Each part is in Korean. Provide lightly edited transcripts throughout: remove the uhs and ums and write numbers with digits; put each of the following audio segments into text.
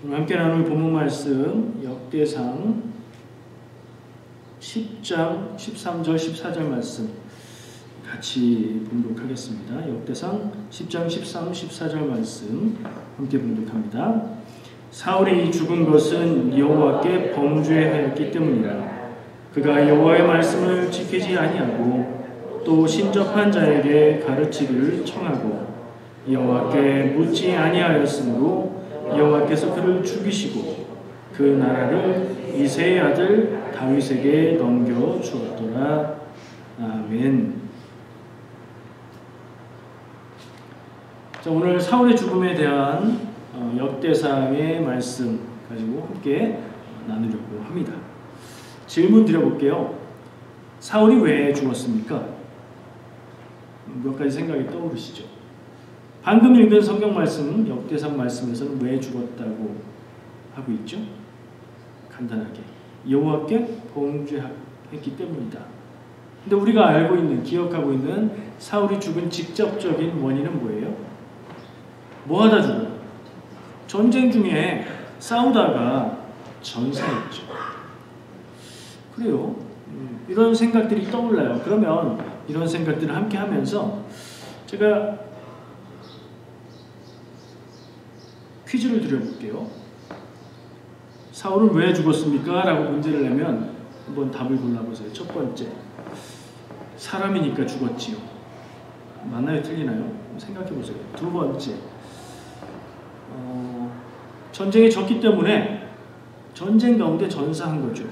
오늘 함께 나눌 본문 말씀 역대상 10장 13절 14절 말씀 같이 봉독하겠습니다. 역대상 10장 13, 14절 말씀 함께 봉독합니다. 사울이 죽은 것은 여호와께 범죄하였기 때문이라. 그가 여호와의 말씀을 지키지 아니하고 또 신접한 자에게 가르치기를 청하고 여호와께 묻지 아니하였으므로 여호와께서 그를 죽이시고 그 나라를 이새의 아들 다윗에게 넘겨 주었더라. 아멘. 자, 오늘 사울의 죽음에 대한 역대상의 말씀 가지고 함께 나누려고 합니다. 질문 드려볼게요. 사울이 왜 죽었습니까? 몇 가지 생각이 떠오르시죠? 방금 읽은 성경 말씀, 역대상 말씀에서는 왜 죽었다고 하고 있죠? 간단하게 여호와께 범죄했기 때문이다. 근데 우리가 알고 있는, 기억하고 있는 사울이 죽은 직접적인 원인은 뭐예요? 뭐 하다 죽어요? 전쟁 중에 싸우다가 전사했죠. 그래요. 이런 생각들이 떠올라요. 그러면 이런 생각들을 함께 하면서 제가 퀴즈를 드려볼게요. 사울은 왜 죽었습니까? 라고 문제를 내면 한번 답을 골라보세요. 첫 번째, 사람이니까 죽었지요. 맞나요? 틀리나요? 생각해보세요. 두 번째, 전쟁에 졌기 때문에 전쟁 가운데 전사한 거죠.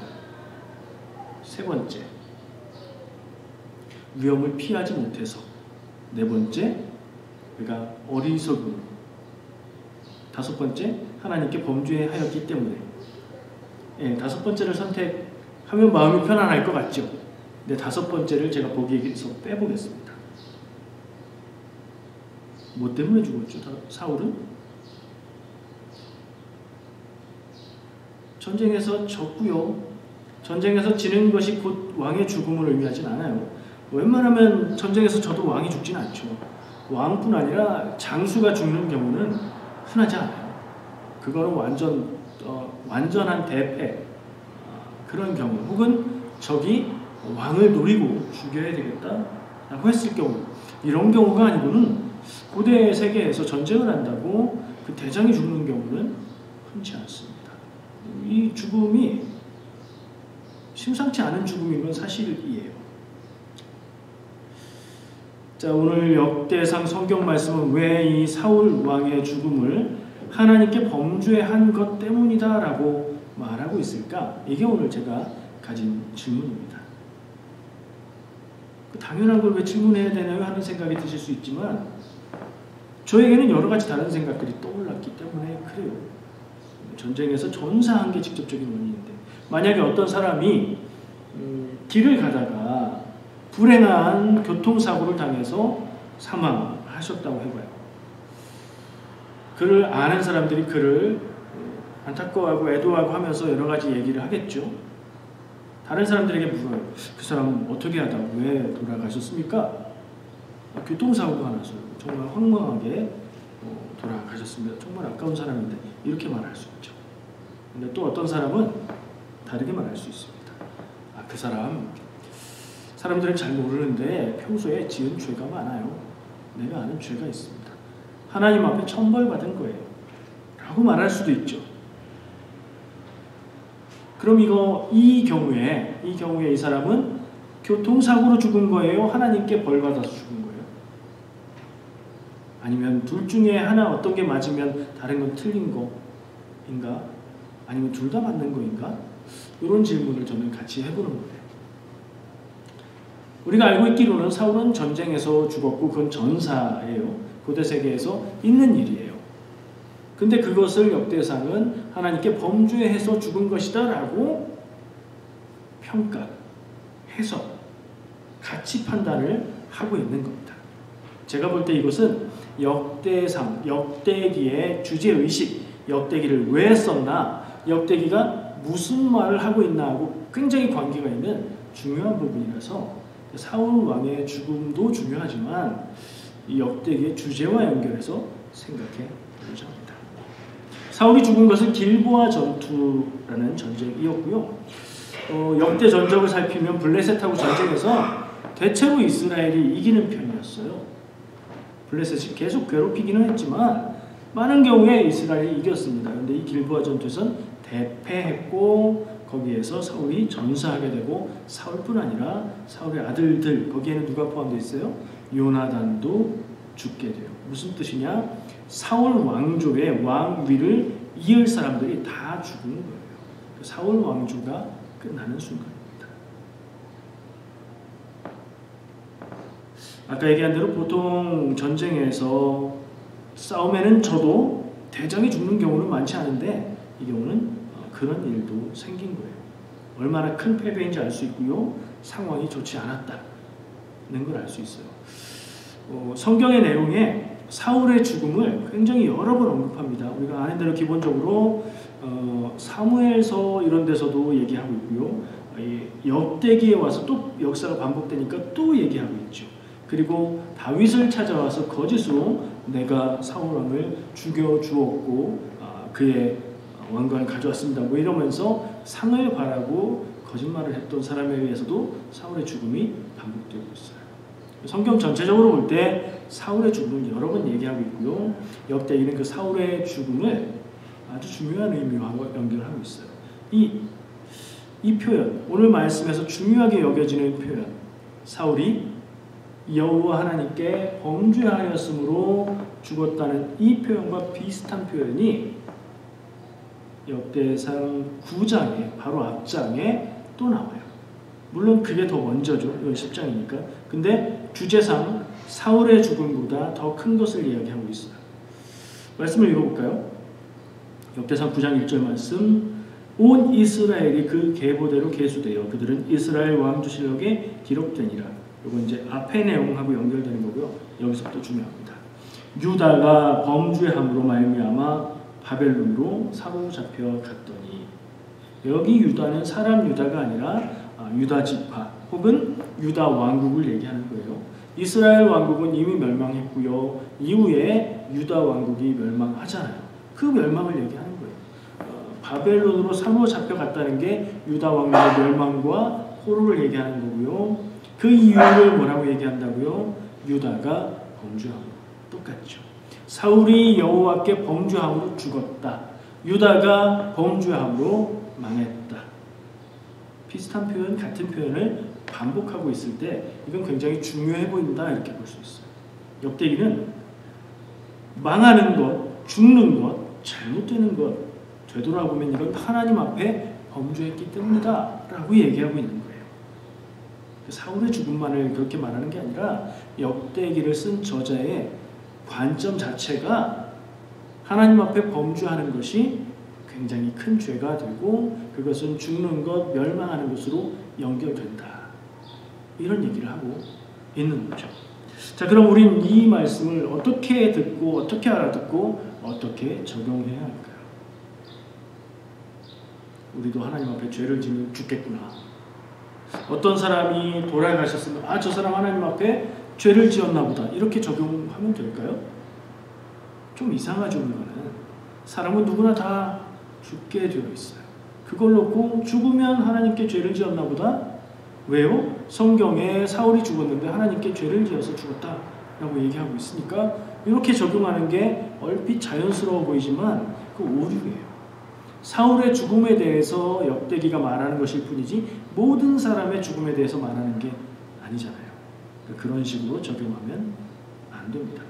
세 번째, 위험을 피하지 못해서. 네 번째, 그가 어리석음. 다섯 번째, 하나님께 범죄하였기 때문에. 다섯 번째를 선택하면 마음이 편안할 것 같죠. 근데 다섯 번째를 제가 보기에서 빼보겠습니다. 뭐 때문에 죽었죠? 사울은? 전쟁에서 졌고요. 전쟁에서 지는 것이 곧 왕의 죽음을 의미하진 않아요. 웬만하면 전쟁에서 져도 왕이 죽진 않죠. 왕뿐 아니라 장수가 죽는 경우는 흔하지 않아요. 그거는 완전한 대패, 그런 경우, 혹은 적이 왕을 노리고 죽여야 되겠다라고 했을 경우, 이런 경우가 아니고는 고대 세계에서 전쟁을 한다고 그 대장이 죽는 경우는 흔치 않습니다. 이 죽음이 심상치 않은 죽음인 건 사실이에요. 자, 오늘 역대상 성경 말씀은 왜 이 사울 왕의 죽음을 하나님께 범죄한 것 때문이다 라고 말하고 있을까? 이게 오늘 제가 가진 질문입니다. 당연한 걸 왜 질문해야 되나요? 하는 생각이 드실 수 있지만 저에게는 여러 가지 다른 생각들이 떠올랐기 때문에 그래요. 전쟁에서 전사한 게 직접적인 원인인데, 만약에 어떤 사람이 길을 가다가 불행한 교통사고를 당해서 사망하셨다고 해봐요. 그를 아는 사람들이 그를 안타까워하고 애도하고 하면서 여러 가지 얘기를 하겠죠. 다른 사람들에게 물어요. 그 사람은 어떻게 하다 왜 돌아가셨습니까? 교통사고가 나서 정말 황망하게 돌아가셨습니다. 정말 아까운 사람인데, 이렇게 말할 수 있죠. 근데 또 어떤 사람은 다르게 말할 수 있습니다. 그 사람들은 잘 모르는데 평소에 지은 죄가 많아요. 내가 아는 죄가 있습니다. 하나님 앞에 천벌받은 거예요. 라고 말할 수도 있죠. 그럼 이 경우에 이 사람은 교통사고로 죽은 거예요? 하나님께 벌받아서 죽은 거예요? 아니면 둘 중에 하나, 어떤 게 맞으면 다른 건 틀린 거인가? 아니면 둘 다 맞는 거인가? 이런 질문을 저는 같이 해보는 거예요. 우리가 알고 있기로는 사울은 전쟁에서 죽었고 그건 전사예요. 고대 세계에서 있는 일이에요. 근데 그것을 역대상은 하나님께 범죄해서 죽은 것이다 라고 평가, 해석, 가치 판단을 하고 있는 겁니다. 제가 볼 때 이것은 역대상, 역대기의 주제의식, 역대기를 왜 썼나, 역대기가 무슨 말을 하고 있나 하고 굉장히 관계가 있는 중요한 부분이라서 사울 왕의 죽음도 중요하지만 이 역대기의 주제와 연결해서 생각해 보자 합니다. 사울이 죽은 것은 길보아 전투라는 전쟁이었고요. 역대 전적을 살피면 블레셋하고 전쟁에서 대체로 이스라엘이 이기는 편이었어요. 블레셋이 계속 괴롭히기는 했지만 많은 경우에 이스라엘이 이겼습니다. 그런데 이 길보아 전투에서는 대패했고 거기에서 사울이 전사하게 되고 사울뿐 아니라 사울의 아들들, 거기에는 누가 포함되어 있어요? 요나단도 죽게 돼요. 무슨 뜻이냐? 사울 왕조의 왕위를 이을 사람들이 다 죽은 거예요. 사울 왕조가 끝나는 순간입니다. 아까 얘기한 대로 보통 전쟁에서 싸움에는 져도 대장이 죽는 경우는 많지 않은데 이 경우는 그런 일도 생긴 거예요. 얼마나 큰 패배인지 알 수 있고요. 상황이 좋지 않았다는 걸 알 수 있어요. 성경의 내용에 사울의 죽음을 굉장히 여러 번 언급합니다. 우리가 아는 대로 기본적으로 사무엘서 이런 데서도 얘기하고 있고요. 역대기에 와서 또 역사가 반복되니까 또 얘기하고 있죠. 그리고 다윗을 찾아와서 거짓으로 내가 사울 왕을 죽여 주었고 그의 왕관을 가져왔습니다. 뭐 이러면서 상을 바라고 거짓말을 했던 사람에 의해서도 사울의 죽음이 반복되고 있어요. 성경 전체적으로 볼 때 사울의 죽음을 여러 번 얘기하고 있고요. 역대기는 그 사울의 죽음을 아주 중요한 의미와 연결하고 있어요. 이 표현, 오늘 말씀에서 중요하게 여겨지는 표현, 사울이 여호와 하나님께 범죄하였으므로 죽었다는 이 표현과 비슷한 표현이 역대상 9장에 바로 앞장에 또 나와요. 물론 그게 더 먼저죠. 이건 10장이니까. 근데 주제상 사울의 죽음보다 더 큰 것을 이야기하고 있어요. 말씀을 읽어볼까요? 역대상 9장 1절 말씀. 온 이스라엘이 그 계보대로 계수되어 그들은 이스라엘 왕조실록에 기록되니라. 이건 이제 앞의 내용하고 연결되는 거고요. 여기서부터 중요합니다. 유다가 범죄함으로 말미암아 바벨론으로 사로잡혀 갔더니, 여기 유다는 사람 유다가 아니라 유다 지파 혹은 유다 왕국을 얘기하는 거예요. 이스라엘 왕국은 이미 멸망했고요. 이후에 유다 왕국이 멸망하잖아요. 그 멸망을 얘기하는 거예요. 바벨론으로 사로잡혀 갔다는 게 유다 왕국의 멸망과 포로를 얘기하는 거고요. 그 이유를 뭐라고 얘기한다고요? 유다가 범죄함으로. 똑같죠. 사울이 여호와께 범죄함으로 죽었다. 유다가 범죄함으로 망했다. 비슷한 표현, 같은 표현을 반복하고 있을 때 이건 굉장히 중요해 보인다 이렇게 볼 수 있어요. 역대기는 망하는 것, 죽는 것, 잘못되는 것, 되돌아보면 이건 하나님 앞에 범죄했기 때문이다 라고 얘기하고 있는 거예요. 사울의 죽음만을 그렇게 말하는 게 아니라 역대기를 쓴 저자의 관점 자체가 하나님 앞에 범죄하는 것이 굉장히 큰 죄가 되고 그것은 죽는 것, 멸망하는 것으로 연결된다. 이런 얘기를 하고 있는 거죠. 자, 그럼 우린 이 말씀을 어떻게 듣고 어떻게 알아듣고 어떻게 적용해야 할까요? 우리도 하나님 앞에 죄를 지면 죽겠구나. 어떤 사람이 돌아가셨으면 저 사람 하나님 앞에 죄를 지었나 보다 이렇게 적용하면 될까요? 좀 이상하죠. 이거는 사람은 누구나 다 죽게 되어 있어요. 그걸 놓고 죽으면 하나님께 죄를 지었나 보다? 왜요? 성경에 사울이 죽었는데 하나님께 죄를 지어서 죽었다 라고 얘기하고 있으니까 이렇게 적용하는 게 얼핏 자연스러워 보이지만 그 오류예요. 사울의 죽음에 대해서 역대기가 말하는 것일 뿐이지 모든 사람의 죽음에 대해서 말하는 게 아니잖아요. 그런 식으로 적용하면 안 됩니다.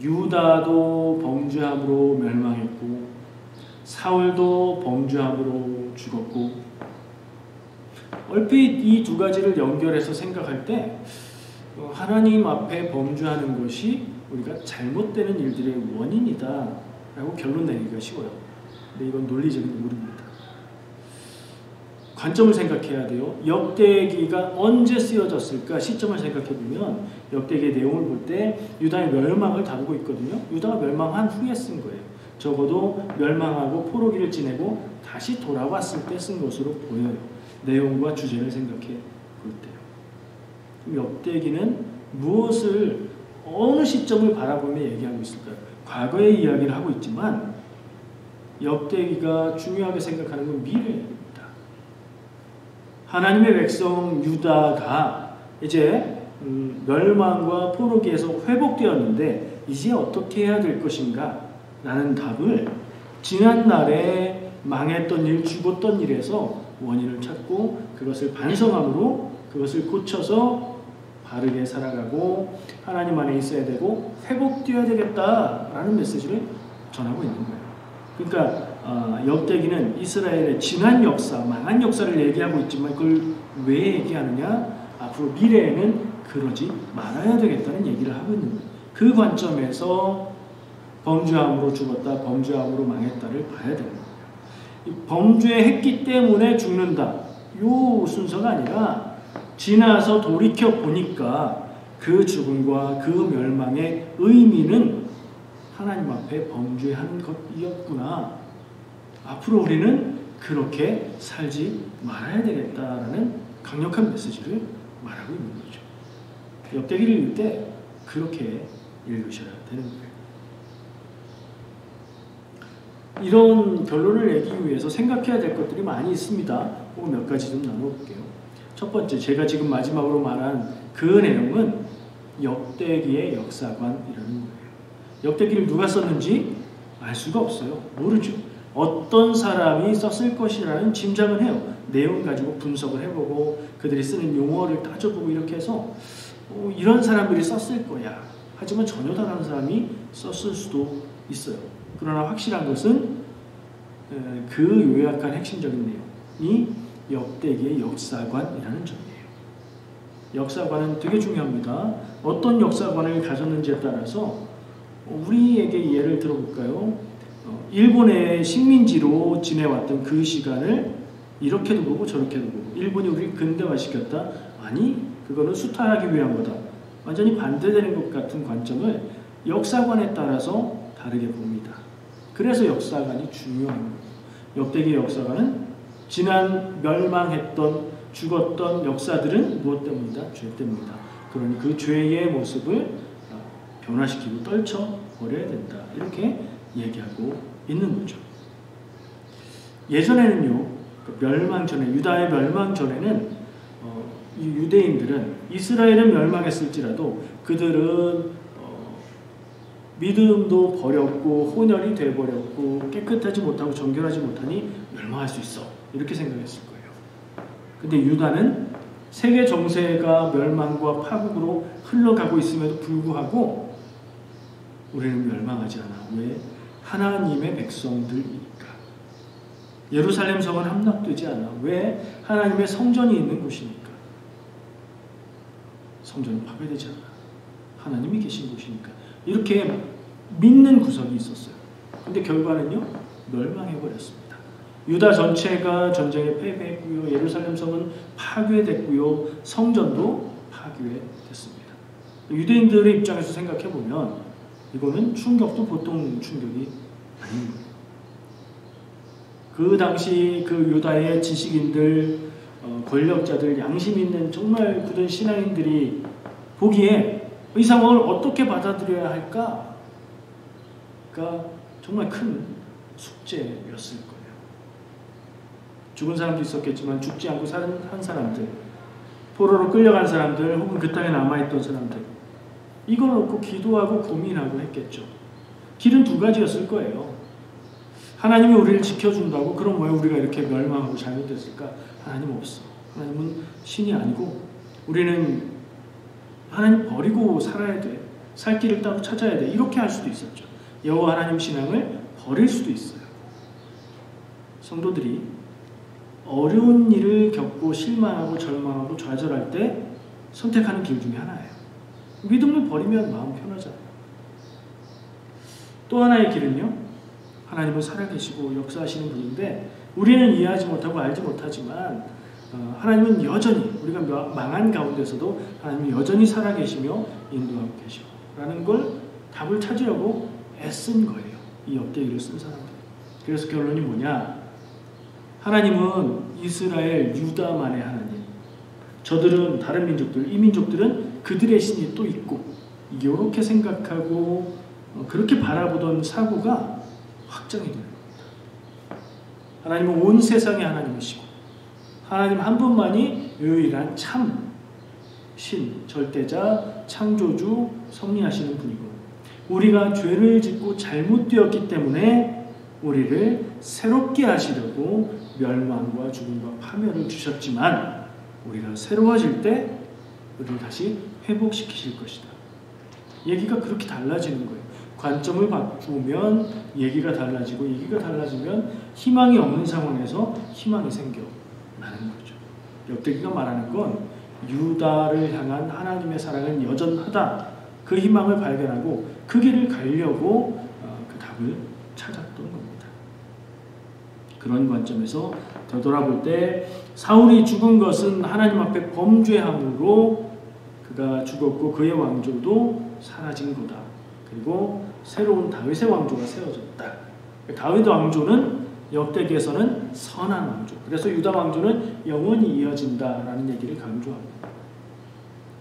유다도 범죄함으로 멸망했고 사울도 범죄함으로 죽었고 얼핏 이 두 가지를 연결해서 생각할 때 하나님 앞에 범죄하는 것이 우리가 잘못되는 일들의 원인이다 라고 결론 내리기가 쉬워요. 근데 이건 논리적인 오류입니다. 관점을 생각해야 돼요. 역대기가 언제 쓰여졌을까 시점을 생각해보면 역대기의 내용을 볼 때 유다의 멸망을 다루고 있거든요. 유다가 멸망한 후에 쓴 거예요. 적어도 멸망하고 포로기를 지내고 다시 돌아왔을 때 쓴 것으로 보여요. 내용과 주제를 생각해 볼 때요. 역대기는 무엇을 어느 시점을 바라보며 얘기하고 있을까요? 과거의 이야기를 하고 있지만 역대기가 중요하게 생각하는 건 미래입니다. 하나님의 백성 유다가 이제 멸망과 포로기에서 회복되었는데 이제 어떻게 해야 될 것인가? 라는 답을 지난날에 망했던 일, 죽었던 일에서 원인을 찾고 그것을 반성함으로 그것을 고쳐서 바르게 살아가고 하나님 안에 있어야 되고 회복되어야 되겠다라는 메시지를 전하고 있는 거예요. 그러니까 역대기는 이스라엘의 지난 역사, 망한 역사를 얘기하고 있지만 그걸 왜 얘기하느냐? 앞으로 미래에는 그러지 말아야 되겠다는 얘기를 하고 있는 거예요. 그 관점에서 범죄함으로 죽었다, 범죄함으로 망했다를 봐야 되는 거예요. 범죄했기 때문에 죽는다. 요 순서가 아니라 지나서 돌이켜 보니까 그 죽음과 그 멸망의 의미는 하나님 앞에 범죄한 것이었구나. 앞으로 우리는 그렇게 살지 말아야 되겠다라는 강력한 메시지를 말하고 있는 거죠. 역대기를 읽을 때 그렇게 읽으셔야 되는 거예요. 이런 결론을 내기 위해서 생각해야 될 것들이 많이 있습니다. 몇 가지 좀 나눠볼게요. 첫 번째, 제가 지금 마지막으로 말한 그 내용은 역대기의 역사관이라는 거예요. 역대기를 누가 썼는지 알 수가 없어요. 모르죠. 어떤 사람이 썼을 것이라는 짐작은 해요. 내용 가지고 분석을 해보고 그들이 쓰는 용어를 따져보고 이렇게 해서 이런 사람들이 썼을 거야. 하지만 전혀 다른 사람이 썼을 수도 있어요. 그러나 확실한 것은 그 요약한 핵심적인 내용이 역대기의 역사관이라는 점이에요. 역사관은 되게 중요합니다. 어떤 역사관을 가졌는지에 따라서 우리에게 예를 들어볼까요? 일본의 식민지로 지내왔던 그 시간을 이렇게도 보고 저렇게도 보고 일본이 우리를 근대화시켰다? 아니, 그거는 수탈하기 위한 거다. 완전히 반대되는 것 같은 관점을 역사관에 따라서 다르게 봅니다. 그래서 역사관이 중요한 거예요. 역대기 역사관은 지난 멸망했던 죽었던 역사들은 무엇 때문이다? 죄 때문이다. 그러니 그 죄의 모습을 변화시키고 떨쳐버려야 된다. 이렇게 얘기하고 있는 거죠. 예전에는요, 멸망 전에, 유다의 멸망 전에는 이 유대인들은 이스라엘은 멸망했을지라도 그들은 믿음도 버렸고 혼혈이 돼버렸고 깨끗하지 못하고 정결하지 못하니 멸망할 수 있어. 이렇게 생각했을 거예요. 근데 유다는 세계 정세가 멸망과 파국으로 흘러가고 있음에도 불구하고 우리는 멸망하지 않아. 왜? 하나님의 백성들이니까. 예루살렘 성은 함락되지 않아. 왜? 하나님의 성전이 있는 곳이니까. 성전은 파괴되지 않아. 하나님이 계신 곳이니까. 이렇게 믿는 구석이 있었어요. 근데 결과는요, 멸망해버렸습니다. 유다 전체가 전쟁에 패배했고요, 예루살렘 성은 파괴됐고요, 성전도 파괴됐습니다. 유대인들의 입장에서 생각해보면 이거는 충격도 보통 충격이 아닌 거예요. 그 당시 그 유다의 지식인들, 권력자들, 양심 있는 정말 굳은 신앙인들이 보기에 이 상황을 어떻게 받아들여야 할까가 정말 큰 숙제였을 거예요. 죽은 사람도 있었겠지만 죽지 않고 한 사람들, 포로로 끌려간 사람들, 혹은 그 땅에 남아있던 사람들, 이걸 놓고 기도하고 고민하고 했겠죠. 길은 두 가지였을 거예요. 하나님이 우리를 지켜준다고, 그럼 왜 우리가 이렇게 멸망하고 잘못됐을까? 하나님 없어. 하나님은 신이 아니고 우리는 하나님 버리고 살아야 돼. 살 길을 따로 찾아야 돼. 이렇게 할 수도 있었죠. 여호와 하나님 신앙을 버릴 수도 있어요. 성도들이 어려운 일을 겪고 실망하고 절망하고 좌절할 때 선택하는 길 중에 하나예요. 믿음을 버리면 마음 편하잖아요. 또 하나의 길은요, 하나님은 살아계시고 역사하시는 분인데 우리는 이해하지 못하고 알지 못하지만 하나님은 여전히, 우리가 망한 가운데서도 하나님은 여전히 살아계시며 인도하고 계시고 라는 걸 답을 찾으려고 애쓴 거예요. 이 역대기를 쓴 사람들. 그래서 결론이 뭐냐? 하나님은 이스라엘 유다만의 하나님, 저들은 다른 민족들, 이 민족들은 그들의 신이 또 있고 이렇게 생각하고 그렇게 바라보던 사고가 확정이 되는 겁니다. 하나님은 온 세상의 하나님이시고 하나님 한 분만이 유일한 참 신, 절대자, 창조주, 섭리하시는 분이고 우리가 죄를 짓고 잘못되었기 때문에 우리를 새롭게 하시려고 멸망과 죽음과 파멸을 주셨지만 우리가 새로워질 때 우리를 다시 회복시키실 것이다. 얘기가 그렇게 달라지는 거예요. 관점을 바꾸면 얘기가 달라지고 얘기가 달라지면 희망이 없는 상황에서 희망이 생겨나는 거죠. 역대기가 말하는 건 유다를 향한 하나님의 사랑은 여전하다. 그 희망을 발견하고 그 길을 가려고 그 답을 찾았던 겁니다. 그런 관점에서 되돌아볼 때 사울이 죽은 것은 하나님 앞에 범죄함으로 그가 죽었고 그의 왕조도 사라진 거다. 그리고 새로운 다윗의 왕조가 세워졌다. 다윗 왕조는 역대기에서는 선한 왕조. 그래서 유다 왕조는 영원히 이어진다라는 얘기를 강조합니다.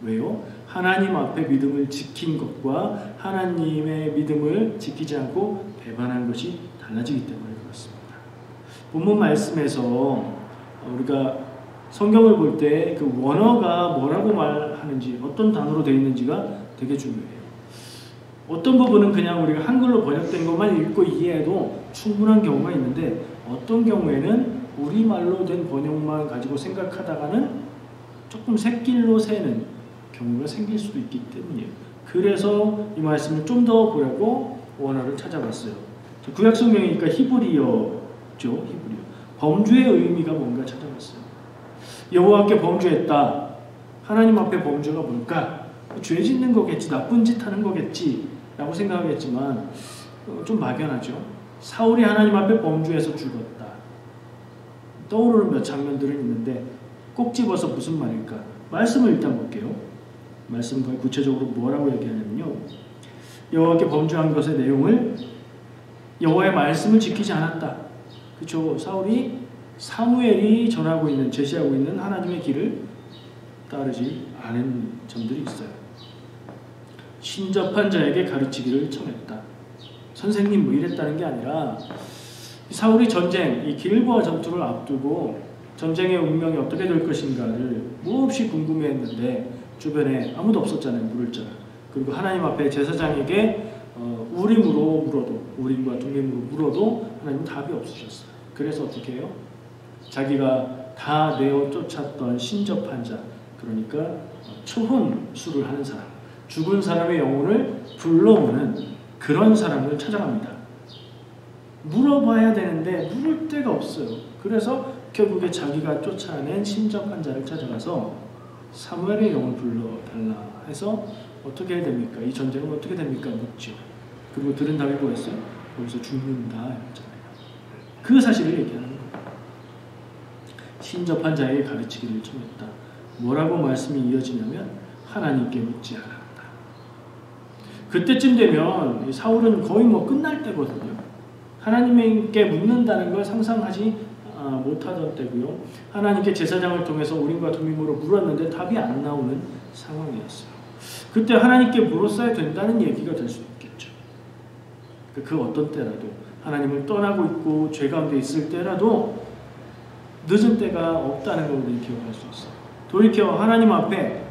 왜요? 하나님 앞에 믿음을 지킨 것과 하나님의 믿음을 지키지 않고 배반한 것이 달라지기 때문에 그렇습니다. 본문 말씀에서 우리가 성경을 볼 때 그 원어가 뭐라고 말하는지 어떤 단어로 되어 있는지가 되게 중요해요. 어떤 부분은 그냥 우리가 한글로 번역된 것만 읽고 이해해도 충분한 경우가 있는데 어떤 경우에는 우리말로 된 번역만 가지고 생각하다가는 조금 샛길로 새는 경우가 생길 수도 있기 때문이에요. 그래서 이 말씀을 좀 더 보려고 원어를 찾아봤어요. 구약성경이니까 히브리어죠. 히브리어. 범죄의 의미가 뭔가 찾아봤어요. 여호와께 범죄했다. 하나님 앞에 범죄가 뭘까? 죄 짓는 거겠지, 나쁜 짓 하는 거겠지 라고 생각하겠지만 좀 막연하죠. 사울이 하나님 앞에 범죄해서 죽었다. 떠오르는 몇 장면들은 있는데 꼭 집어서 무슨 말일까? 말씀을 일단 볼게요. 말씀은 구체적으로 뭐라고 얘기하냐면요. 여호와께 범죄한 것의 내용을 여호와의 말씀을 지키지 않았다. 그렇죠. 사울이 사무엘이 전하고 있는, 제시하고 있는 하나님의 길을 따르지 않은 점들이 있어요. 신접한 자에게 가르치기를 청했다. 선생님 뭐 이랬다는 게 아니라 사울이 전쟁, 이 길보아 전투를 앞두고 전쟁의 운명이 어떻게 될 것인가를 몹시 궁금해했는데 주변에 아무도 없었잖아요. 물을 자가. 그리고 하나님 앞에 제사장에게 우림으로 물어도, 우림과 둠림으로 물어도 하나님은 답이 없으셨어요. 그래서 어떻게 해요? 자기가 다 내어 쫓았던 신접한 자, 그러니까 초혼수를 하는 사람, 죽은 사람의 영혼을 불러오는 그런 사람을 찾아갑니다. 물어봐야 되는데 물을 데가 없어요. 그래서 결국에 자기가 쫓아낸 신접한 자를 찾아가서 사무엘의 영을 불러달라 해서 어떻게 해야 됩니까? 이 전쟁은 어떻게 됩니까? 묻죠. 그리고 들은 답이 뭐였어요? 거기서 죽는다 했잖아요. 그 사실을 얘기하는 거예요. 신접한 자에게 가르치기를 청했다. 뭐라고 말씀이 이어지냐면 하나님께 묻지 않았다. 그때쯤 되면 사울은 거의 뭐 끝날 때거든요. 하나님께 묻는다는 걸 상상하지 못하던 때고요. 하나님께 제사장을 통해서 우림과 둠밈으로 물었는데 답이 안 나오는 상황이었어요. 그때 하나님께 물었어야 된다는 얘기가 될 수 있겠죠. 그 어떤 때라도 하나님을 떠나고 있고 죄 가운데 있을 때라도 늦은 때가 없다는 걸 우리는 기억할 수 있어요. 돌이켜 하나님 앞에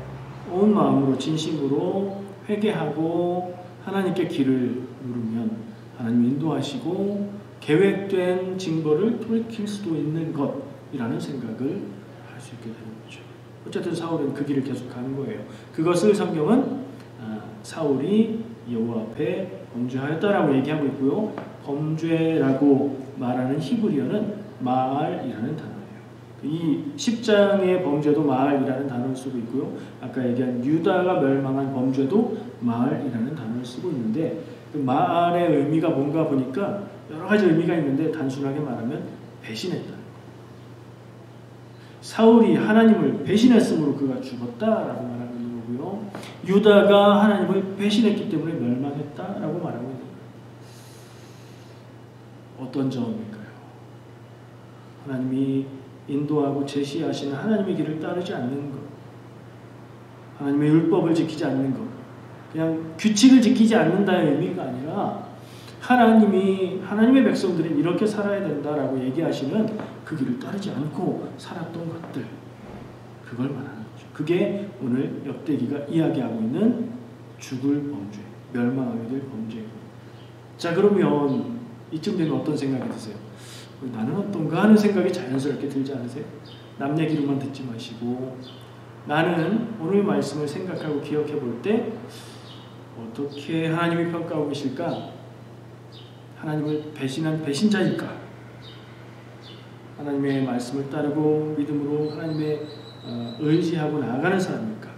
온 마음으로 진심으로 회개하고 하나님께 길을 물으면 하나님 인도하시고 계획된 징벌을 돌이킬 수도 있는 것이라는 생각을 할 수 있게 되는 거죠. 어쨌든 사울은 그 길을 계속 가는 거예요. 그것을 성경은 사울이 여호와 앞에 범죄하였다라고 얘기하고 있고요. 범죄라고 말하는 히브리어는 마알이라는 단어예요. 이 10장의 범죄도 마알이라는 단어를 쓰고 있고요. 아까 얘기한 유다가 멸망한 범죄도 마알이라는 단어를 쓰고 있는데 그 마알의 의미가 뭔가 보니까 여러 가지 의미가 있는데 단순하게 말하면 배신했다는 거예요. 사울이 하나님을 배신했으므로 그가 죽었다라고 말하고 있는 거고요. 유다가 하나님을 배신했기 때문에 멸망했다라고 말하고 있는 거예요. 어떤 점일까요? 하나님이 인도하고 제시하시는 하나님의 길을 따르지 않는 것. 하나님의 율법을 지키지 않는 것, 그냥 규칙을 지키지 않는다의 의미가 아니라 하나님의 백성들이 이렇게 살아야 된다라고 얘기하시는 그 길을 따르지 않고 살았던 것들, 그걸 말하는 거죠. 그게 오늘 역대기가 이야기하고 있는 죽을 범죄, 멸망하게 될 범죄. 자, 그러면 이쯤 되면 어떤 생각이 드세요? 나는 어떤가 하는 생각이 자연스럽게 들지 않으세요? 남 얘기로만 듣지 마시고 나는 오늘 말씀을 생각하고 기억해 볼 때 어떻게 하나님이 평가하고 계실까? 하나님을 배신한 배신자일까? 하나님의 말씀을 따르고 믿음으로 하나님의 의지하고 나아가는 사람일까?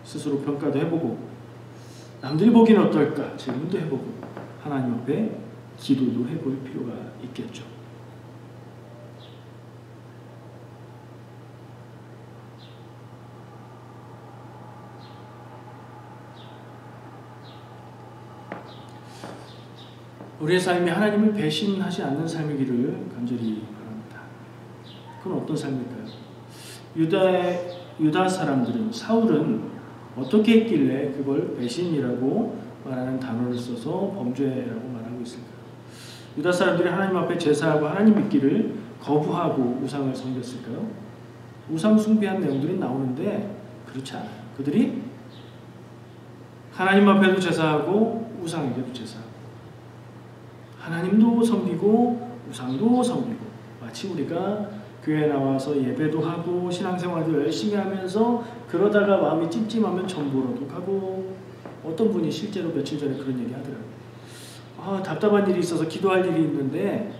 스스로 평가도 해보고 남들이 보기엔 어떨까? 질문도 해보고 하나님 앞에 기도도 해볼 필요가 있겠죠. 우리의 삶이 하나님을 배신하지 않는 삶이기를 간절히 바랍니다. 그건 어떤 삶일까요? 유다 사람들은, 사울은 어떻게 했길래 그걸 배신이라고 말하는 단어를 써서 범죄라고 말하고 있을까요? 유다 사람들이 하나님 앞에 제사하고 하나님 믿기를 거부하고 우상을 섬겼을까요? 우상 숭배한 내용들이 나오는데 그렇지 않아요. 그들이 하나님 앞에도 제사하고 우상에게도 제사하고 하나님도 섬기고 우상도 섬기고, 마치 우리가 교회에 나와서 예배도 하고 신앙생활도 열심히 하면서 그러다가 마음이 찜찜하면 전보로도 가고, 어떤 분이 실제로 며칠 전에 그런 얘기 하더라고요. 답답한 일이 있어서 기도할 일이 있는데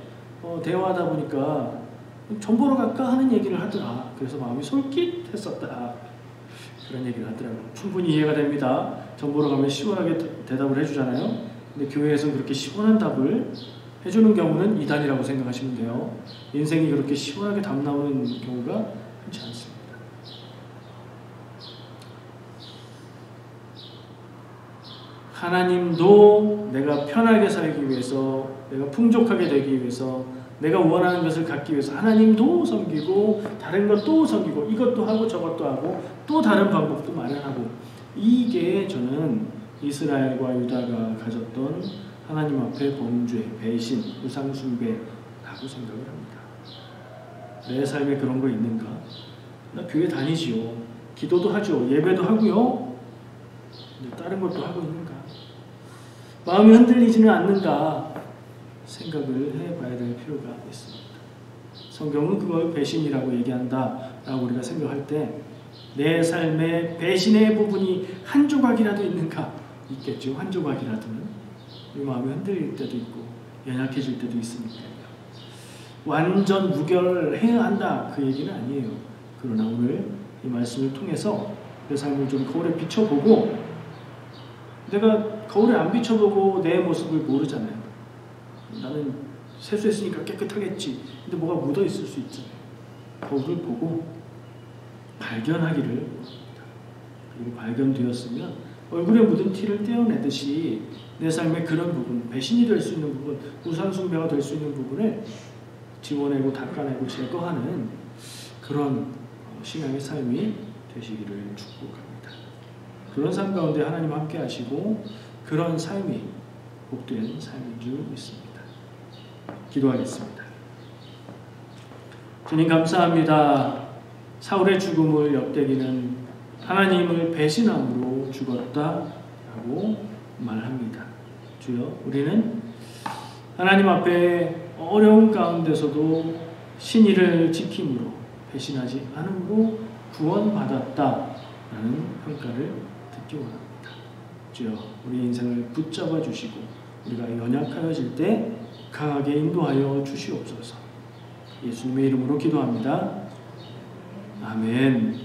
대화하다 보니까 전보로 갈까 하는 얘기를 하더라. 그래서 마음이 솔깃했었다. 그런 얘기를 하더라고요. 충분히 이해가 됩니다. 전보로 가면 시원하게 대답을 해주잖아요. 근데 교회에서 그렇게 시원한 답을 해주는 경우는 이단이라고 생각하시면 돼요. 인생이 그렇게 시원하게 답 나오는 경우가 흔치 않습니다. 하나님도 내가 편하게 살기 위해서, 내가 풍족하게 되기 위해서, 내가 원하는 것을 갖기 위해서 하나님도 섬기고 다른 것도 섬기고 이것도 하고 저것도 하고 또 다른 방법도 마련하고, 이게 저는 이스라엘과 유다가 가졌던 하나님 앞에 범죄, 배신, 우상 숭배라고 생각을 합니다. 내 삶에 그런 거 있는가? 나 교회 다니지요. 기도도 하죠. 예배도 하고요. 근데 다른 것도 하고 있는가? 마음이 흔들리지는 않는가? 생각을 해봐야 될 필요가 있습니다. 성경은 그걸 배신이라고 얘기한다라고 우리가 생각할 때 내 삶에 배신의 부분이 한 조각이라도 있는가? 있겠죠. 한 조각이라도는. 우리 마음이 흔들릴 때도 있고 연약해질 때도 있으니까요. 완전 무결해야 한다, 그 얘기는 아니에요. 그러나 오늘 이 말씀을 통해서 내 삶을 좀 거울에 비춰보고, 내가 거울에 안 비춰보고 내 모습을 모르잖아요. 나는 세수했으니까 깨끗하겠지. 근데 뭐가 묻어 있을 수 있잖아요. 거울을 보고 발견하기를 바랍니다. 그리고 발견되었으면 얼굴에 묻은 티를 떼어내듯이 내 삶의 그런 부분, 배신이 될 수 있는 부분, 우상숭배가 될 수 있는 부분을 지워내고 닦아내고 제거하는 그런 신앙의 삶이 되시기를 축복합니다. 그런 삶 가운데 하나님 함께 하시고 그런 삶이 복된 삶인 줄 믿습니다. 기도하겠습니다. 주님 감사합니다. 사울의 죽음을 역대기는 하나님을 배신함으로 죽었다라고 말합니다. 주여, 우리는 하나님 앞에 어려운 가운데서도 신의를 지킴으로 배신하지 않음으로 구원받았다라는 평가를 듣기 원합니다. 주여, 우리 인생을 붙잡아 주시고 우리가 연약하여질 때 강하게 인도하여 주시옵소서. 예수님의 이름으로 기도합니다. 아멘.